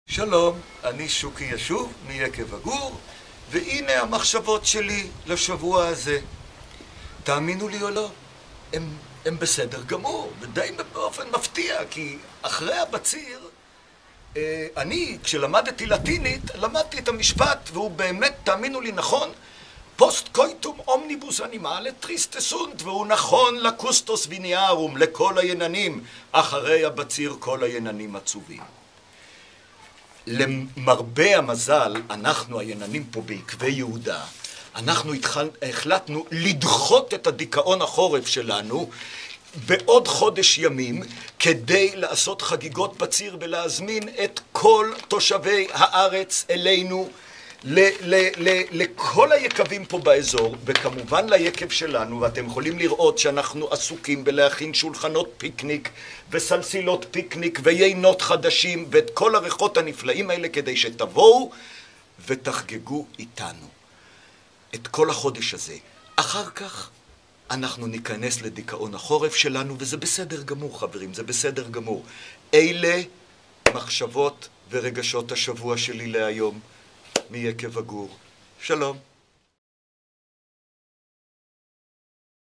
שלום, אני שוקי ישוב מיקב הגור, והנה המחשבות שלי לשבוע הזה. תאמינו לי או לא, הם בסדר גמור, ודי באופן מפתיע, כי אחרי הבציר, כשלמדתי לטינית, למדתי את המשפט, והוא באמת, תאמינו לי, נכון, פוסט קויטום אומניבוס אנימלה טריסטסונט, והוא נכון לקוסטוס ויניארום, לכל היננים, אחרי הבציר כל היננים עצובים. למרבה המזל, אנחנו היננים פה בעקבי יהודה, אנחנו החלטנו לדחות את הדיכאון החורף שלנו בעוד חודש ימים, כדי לעשות חגיגות בציר ולהזמין את כל תושבי הארץ אלינו, לכל היקבים פה באזור, וכמובן ליקב שלנו, ואתם יכולים לראות שאנחנו עסוקים בלהכין שולחנות פיקניק וסלסילות פיקניק ויינות חדשים ואת כל הריחות הנפלאים האלה, כדי שתבואו ותחגגו איתנו את כל החודש הזה. אחר כך אנחנו ניכנס לדיכאון החורף שלנו, וזה בסדר גמור חברים, זה בסדר גמור. אלה מחשבות ורגשות השבוע שלי להיום מיקב הגור. שלום.